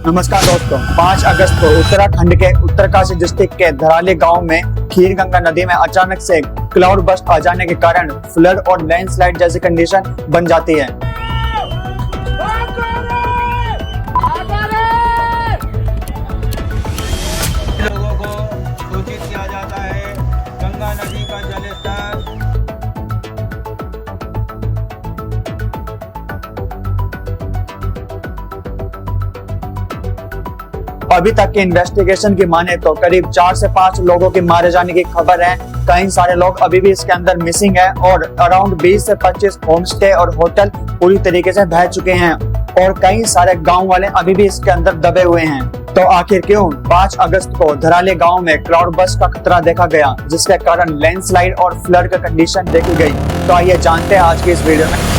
नमस्कार दोस्तों, 5 अगस्त को उत्तराखंड के उत्तरकाशी डिस्ट्रिक्ट के धराली गांव में खीरगंगा नदी में अचानक से क्लाउड बस्ट आ जाने के कारण फ्लड और लैंडस्लाइड जैसी कंडीशन बन जाती है। लोगों को सूचित किया जाता है गंगा नदी का जलस्तर अभी तक के इन्वेस्टिगेशन की माने तो करीब 4 से 5 लोगों के मारे जाने की खबर है। कई सारे लोग अभी भी इसके अंदर मिसिंग है और अराउंड 20 से 25 होम स्टे और होटल पूरी तरीके से बह चुके हैं और कई सारे गांव वाले अभी भी इसके अंदर दबे हुए हैं। तो आखिर क्यों 5 अगस्त को धराली गांव में क्लाउड बस्ट का खतरा देखा गया, जिसके कारण लैंडस्लाइड और फ्लड का कंडीशन देखी गई। तो आइए जानते हैं आज की इस वीडियो में।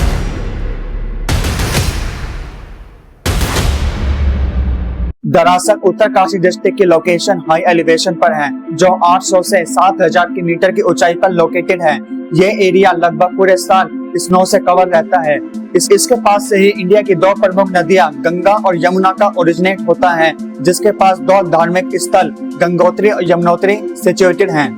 दरअसल उत्तरकाशी डिस्ट्रिक्ट की लोकेशन हाई एलिवेशन पर है, जो 800 से 7000 मीटर की ऊंचाई पर लोकेटेड है। ये एरिया लगभग पूरे साल स्नो से कवर रहता है। इसके पास से ही इंडिया की 2 प्रमुख नदियां गंगा और यमुना का ओरिजिनेट होता है, जिसके पास 2 धार्मिक स्थल गंगोत्री और यमुनोत्री सिचुएटेड हैं।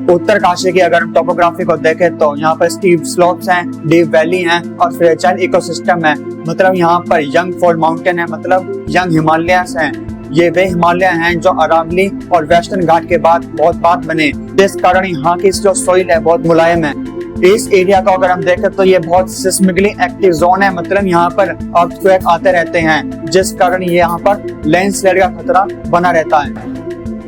उत्तरकाशी की अगर हम टोपोग्राफी को देखें तो यहाँ पर स्टीप स्लोप्स हैं, डीप वैली हैं और फ्रेजाइल इकोसिस्टम है। मतलब यहाँ पर यंग फॉल माउंटेन है, मतलब यंग हिमालयस हैं। ये वे हिमालय हैं जो अरावली और वेस्टर्न घाट के बाद बहुत बाद बने, जिस कारण यहाँ की जो सोइल है बहुत मुलायम है। इस एरिया को अगर हम देखें तो ये बहुत सिस्मिकली एक्टिव जोन है, मतलब यहाँ पर अर्थक्वेक आते रहते हैं, जिस कारण ये यहाँ पर लैंडस्लाइड का खतरा बना रहता है।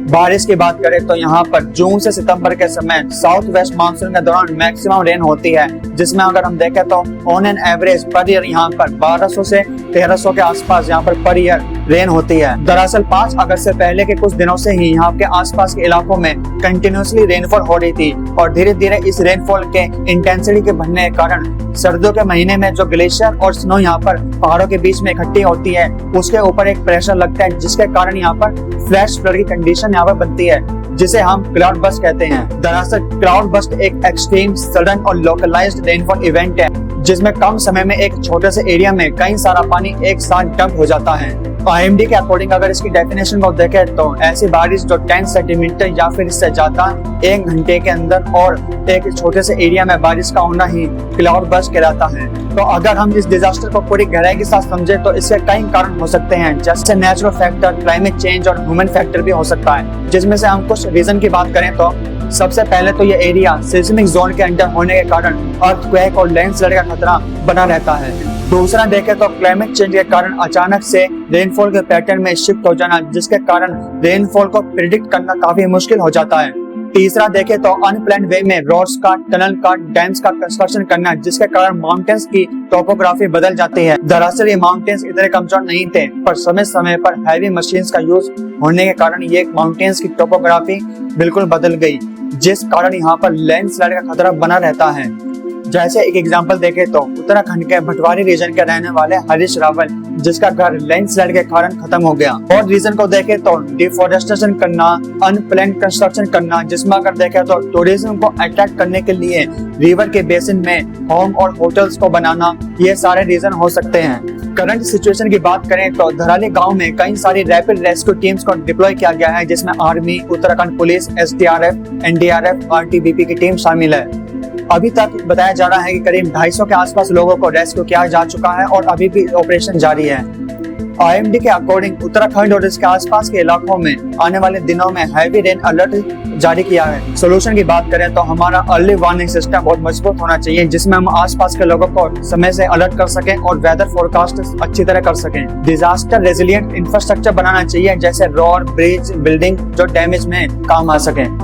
बारिश की बात करें तो यहाँ पर जून से सितंबर के समय साउथ वेस्ट मानसून के दौरान मैक्सिमम रेन होती है, जिसमें अगर हम देखें तो on an average per year यहाँ पर 1200 से 1300 के आसपास यहाँ पर ईयर रेन होती है। दरअसल 5 अगस्त से पहले के कुछ दिनों से ही यहाँ के आसपास के इलाकों में कंटिन्यूसली रेनफॉल हो रही थी और धीरे धीरे इस रेनफॉल के इंटेंसिटी के बढ़ने के कारण सर्दियों के महीने में जो ग्लेशियर और स्नो यहाँ पर पहाड़ों के बीच में इकट्ठी होती है, उसके ऊपर एक प्रेशर लगता है, जिसके कारण यहाँ पर फ्लैश फ्लड की कंडीशन यहाँ पर बनती है, जिसे हम क्लाउड बस्ट कहते हैं। दरअसल क्लाउड बस्ट एक एक्सट्रीम सडन और लोकलाइज्ड रेनफॉल इवेंट है, जिसमें कम समय में एक छोटे से एरिया में कई सारा पानी एक साथ डंप हो जाता है। IMD के अकॉर्डिंग अगर इसकी डेफिनेशन को देखें तो ऐसी बारिश जो 10 सेंटीमीटर या फिर इससे ज्यादा 1 घंटे के अंदर और एक छोटे से एरिया में बारिश का होना ही क्लाउड बस्ट कहलाता है। तो अगर हम इस डिजास्टर को पूरी गहराई के साथ समझे तो इसके कई कारण हो सकते हैं, जैसे नेचुरल फैक्टर, क्लाइमेट चेंज और ह्यूमन फैक्टर भी हो सकता है। जिसमें से हम कुछ रीजन की बात करें तो सबसे पहले तो ये एरिया सिस्मिक जोन के अंदर होने के कारण अर्थक्वेक और लैंडस्लाइड का खतरा बना रहता है। दूसरा देखें तो क्लाइमेट चेंज के कारण अचानक से रेनफॉल के पैटर्न में शिफ्ट हो जाना, जिसके कारण रेनफॉल को प्रिडिक्ट करना काफी मुश्किल हो जाता है। तीसरा देखें तो अनप्लान्ड वे में रोड्स का, टनल का, डैम्स का कंस्ट्रक्शन करना, जिसके कारण माउंटेन्स की टोपोग्राफी बदल जाती है। दरअसल ये माउंटेन्स इतने कमजोर नहीं थे, पर समय समय पर हैवी मशीन्स का यूज होने के कारण ये माउंटेन्स की टोपोग्राफी बिल्कुल बदल गई, जिस कारण यहाँ पर लैंडस्लाइड का खतरा बना रहता है। जैसे एक एग्जांपल देखें तो उत्तराखंड के भटवारी रीजन के रहने वाले हरीश रावल, जिसका घर लैंडस्लाइड के कारण खत्म हो गया। और रीजन को देखें तो डिफॉरेस्टेशन करना, अनप्लान्ड कंस्ट्रक्शन करना, जिसमें अगर देखें तो टूरिज्म को अट्रैक्ट करने के लिए रिवर के बेसिन में होम और होटल्स को बनाना, ये सारे रीजन हो सकते हैं। करंट सिचुएशन की बात करें तो धराली गांव में कई सारी रैपिड रेस्क्यू टीम्स को डिप्लॉय किया गया है, जिसमें army, Uttarakhand police, SDRF, NDRF, RTBP की टीम शामिल है। अभी तक बताया जा रहा है कि करीब 250 के आसपास लोगों को रेस्क्यू किया जा चुका है और अभी भी ऑपरेशन जारी है। IMD के अकॉर्डिंग उत्तराखंड और इसके आसपास के इलाकों में आने वाले दिनों में हैवी रेन अलर्ट जारी किया है। सोल्यूशन की बात करें तो हमारा अर्ली वार्निंग सिस्टम बहुत मजबूत होना चाहिए, जिसमें हम आसपास के लोगों को समय से अलर्ट कर सकें और वेदर फोरकास्ट अच्छी तरह कर सकें। डिजास्टर रेजिलिएंट इंफ्रास्ट्रक्चर बनाना चाहिए, जैसे रोड, ब्रिज, बिल्डिंग जो डैमेज में काम आ सके।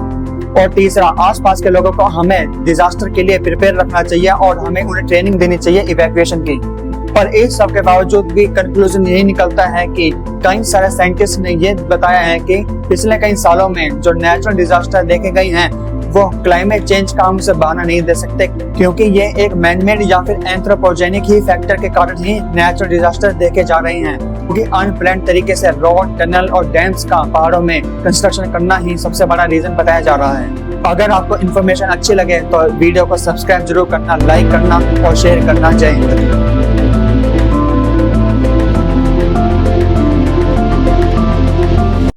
और तीसरा, आसपास के लोगों को हमें डिजास्टर के लिए प्रिपेयर रखना चाहिए और हमें उन्हें ट्रेनिंग देनी चाहिए इवैक्यूएशन की। पर इस सब के बावजूद भी कंक्लूजन यही निकलता है कि कई सारे साइंटिस्ट ने ये बताया है कि पिछले कई सालों में जो नेचुरल डिजास्टर देखे गए हैं वो क्लाइमेट चेंज का हम उसे बहाना नहीं दे सकते, क्योंकि ये एक मैनमेड या फिर एंथ्रोपोजेनिक ही फैक्टर के कारण ही नेचुरल डिजास्टर देखे जा रहे हैं। क्योंकि अनप्लान्ड तरीके से रोड, टनल और डैम्स का पहाड़ों में कंस्ट्रक्शन करना ही सबसे बड़ा रीजन बताया जा रहा है। अगर आपको इन्फॉर्मेशन अच्छी लगे तो वीडियो को सब्सक्राइब जरूर करना, लाइक करना और शेयर करना। जय हिंद।